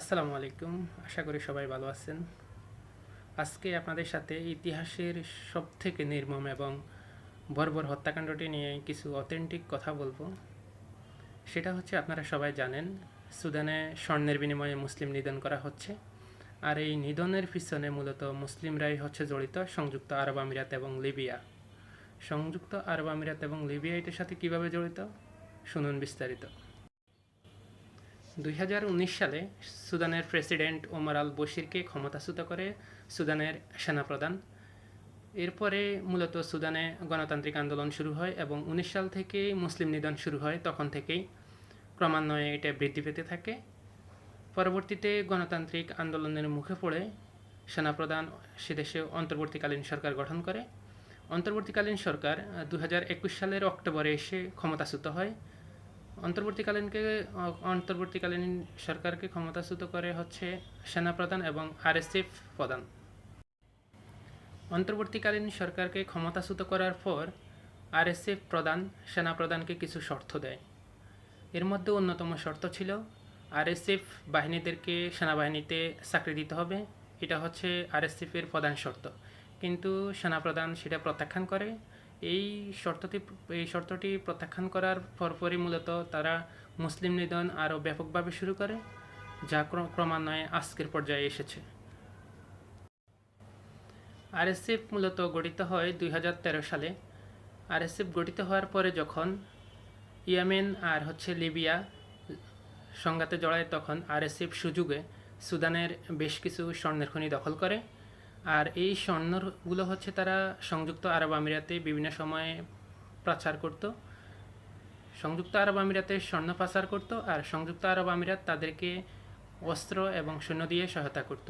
আসসালামু আলাইকুম। আশা করি সবাই ভালো আছেন। আজকে আপনাদের সাথে ইতিহাসের সবথেকে নির্মম এবং বর্বর হত্যাকাণ্ডটি নিয়ে কিছু অথেন্টিক কথা বলবো। সেটা হচ্ছে, আপনারা সবাই জানেন, সুদানে স্বর্ণের বিনিময়ে মুসলিম নিধন করা হচ্ছে। আর এই নিধনের পিছনে মূলত মুসলিমরাই হচ্ছে জড়িত, সংযুক্ত আরব আমিরাত এবং লিবিয়া। সংযুক্ত আরব আমিরাত এবং লিবিয়া এটার সাথে কিভাবে জড়িত, শুনুন বিস্তারিত। 2019 সালে সুদানের প্রেসিডেন্ট ওমর আল বশিরকে ক্ষমতাচ্যুত করে সুদানের সেনাপ্রধান। এরপরে মূলত সুদানে গণতান্ত্রিক আন্দোলন শুরু হয় এবং 19 সাল থেকেই মুসলিম নিধন শুরু হয়। তখন থেকেই ক্রমান্বয়ে এটা বৃদ্ধি পেতে থাকে। পরবর্তীতে গণতান্ত্রিক আন্দোলনের মুখে পড়ে সেনাপ্রধান সেদেশে অন্তর্বর্তীকালীন সরকার গঠন করে। অন্তর্বর্তীকালীন সরকার 2021 সালের অক্টোবরে এসে ক্ষমতাচ্যুত হয়। অন্তর্বর্তীকালীন সরকারকে ক্ষমতাচ্যুত করে হচ্ছে সেনাপ্রধান এবং আরএসএফ প্রধান। অন্তর্বর্তীকালীন সরকারকে ক্ষমতাচ্যুত করার পর আরএসএফ প্রধান সেনাপ্রধানকে কিছু শর্ত দেয়। এর মধ্যে অন্যতম শর্ত ছিল আরএসএফ বাহিনীদেরকে সেনাবাহিনীতে চাকরি দিতে হবে। এটা হচ্ছে আরএসএফের প্রধান শর্ত, কিন্তু সেনাপ্রধান সেটা প্রত্যাখ্যান করে। এই শর্তটি প্রত্যাখ্যান করার পরপরই মূলত তারা মুসলিম নিধন আরও ব্যাপকভাবে শুরু করে, যা ক্রমান্বয়ে আজকের পর্যায়ে এসেছে। আরএসএফ মূলত গঠিত হয় 2013 সালে। আরএসএফ গঠিত হওয়ার পরে যখন ইয়েমেন আর লিবিয়া সংঘাতে জড়ায়, তখন আরএসএফ সুযোগে সুদানের বেশ কিছু স্বর্ণের খনি দখল করে। আর এই স্বর্ণগুলো তারা সংযুক্ত আরব আমিরাতে বিভিন্ন সময়ে পাচার করত। সংযুক্ত আরব আমিরাতে স্বর্ণ পাচার করত, আর সংযুক্ত আরব আমিরাত তাদেরকে অস্ত্র এবং সৈন্য দিয়ে সহায়তা করত।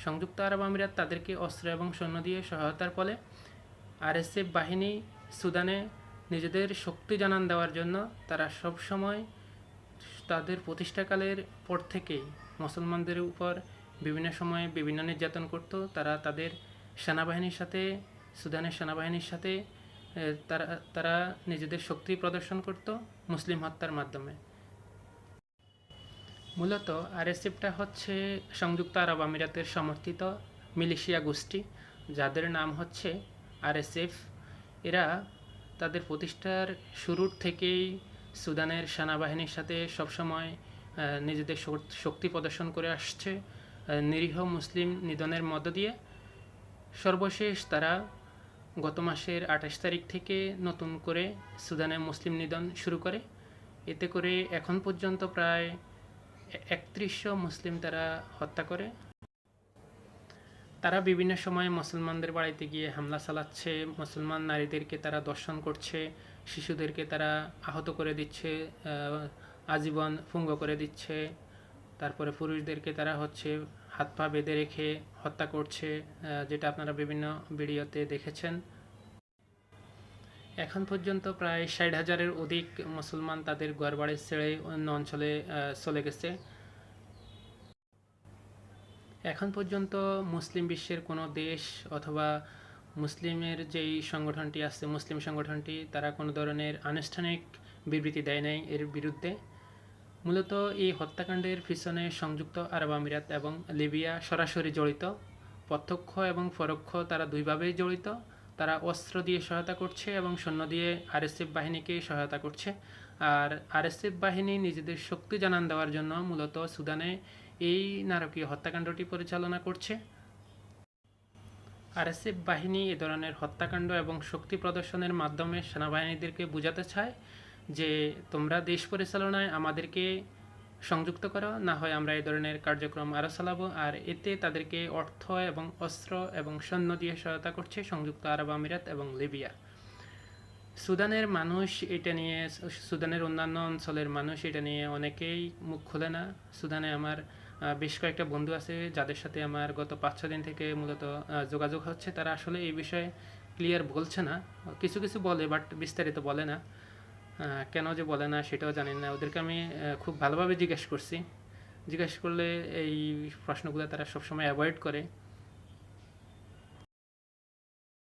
সংযুক্ত আরব আমিরাত তাদেরকে অস্ত্র এবং সৈন্য দিয়ে সহায়তার ফলে আরএসএফ বাহিনী সুদানে নিজেদের শক্তি জানান দেওয়ার জন্য তারা সবসময় তাদের প্রতিষ্ঠাকালের পর থেকেই মুসলমানদের উপর বিভিন্ন সময়ে বিভিন্ন নির্যাতন করত। তারা তাদের সেনাবাহিনীর সাথে, সুদানের সেনাবাহিনীর সাথে তারা তারা নিজেদের শক্তি প্রদর্শন করত মুসলিম হত্যার মাধ্যমে। মূলত আরএসএফটা হচ্ছে সংযুক্ত আরব আমিরাতের সমর্থিত মিলিশিয়া গোষ্ঠী, যাদের নাম হচ্ছে আরএসএফ। এরা তাদের প্রতিষ্ঠার শুরুর থেকেই সুদানের সেনাবাহিনীর সাথে সবসময় নিজেদের শক্তি প্রদর্শন করে আসছে নিরীহ মুসলিম নিধনের মধ্য দিয়ে। সর্বশেষ তারা গত মাসের 28 তারিখ থেকে নতুন করে সুদানে মুসলিম নিধন শুরু করে। এতে করে এখন পর্যন্ত প্রায় 3100 মুসলিম তারা হত্যা করে। তারা বিভিন্ন সময়ে মুসলমানদের বাড়িতে গিয়ে হামলা চালাচ্ছে, মুসলমান নারীদেরকে তারা দর্শন করছে, শিশুদেরকে তারা আহত করে দিচ্ছে, আজীবন পঙ্গু করে দিচ্ছে। তারপরে পুরুষদেরকে তারা হাত পা বেঁধে রেখে হত্যা করছে, যেটা আপনারা বিভিন্ন ভিডিওতে দেখেছেন। এখন পর্যন্ত প্রায় 60,000-এর অধিক মুসলমান তাদের ঘরবাড়ি ছেড়ে অন্য অঞ্চলে চলে গেছে। এখন পর্যন্ত মুসলিম বিশ্বের কোনো দেশ অথবা মুসলিমের যেই সংগঠনটি আছে, মুসলিম সংগঠনটি, তারা কোনো ধরনের আনুষ্ঠানিক বিবৃতি দেয় নাই এর বিরুদ্ধে। মূলত এই হত্যাকাণ্ডের পিছনে সংযুক্ত আরব আমিরাত এবং লিবিয়া সরাসরি জড়িত। প্রত্যক্ষ এবং পরোক্ষ তারা দুইভাবেই জড়িত। তারা অস্ত্র দিয়ে সহায়তা করছে এবং সৈন্য দিয়ে আরএসএফ বাহিনীকে সহায়তা করছে। আর আরএসএফ বাহিনী নিজেদের শক্তি জানান দেওয়ার জন্য মূলত সুদানে এই নারকীয় হত্যাকাণ্ডটি পরিচালনা করছে। আরএসএফ বাহিনী এ ধরনের হত্যাকাণ্ড এবং শক্তি প্রদর্শনের মাধ্যমে সেনাবাহিনীদেরকে বোঝাতে চায় যে তোমরা দেশ পরিচালনায় আমাদেরকে সংযুক্ত করো, না হয় আমরা এই ধরনের কার্যক্রম আরও চালাবো। আর এতে তাদেরকে অর্থ এবং অস্ত্র এবং সৈন্য দিয়ে সহায়তা করছে সংযুক্ত আরব আমিরাত এবং লিবিয়া। সুদানের মানুষ এটা নিয়ে, সুদানের অন্যান্য অঞ্চলের মানুষ এটা নিয়ে অনেকেই মুখ খোলে না। সুদানে আমার বেশ কয়েকটা বন্ধু আছে যাদের সাথে আমার গত 5-6 দিন থেকে মূলত যোগাযোগ হচ্ছে। তারা আসলে এই বিষয়ে ক্লিয়ার বলছে না, কিছু কিছু বলে বাট বিস্তারিত বলে না। কেন যে বলে না সেটাও জানি না। ওদেরকে আমি খুব ভালোভাবে জিজ্ঞেস করছি। জিজ্ঞেস করলে এই প্রশ্নগুলো তারা সবসময় অ্যাভয়েড করে।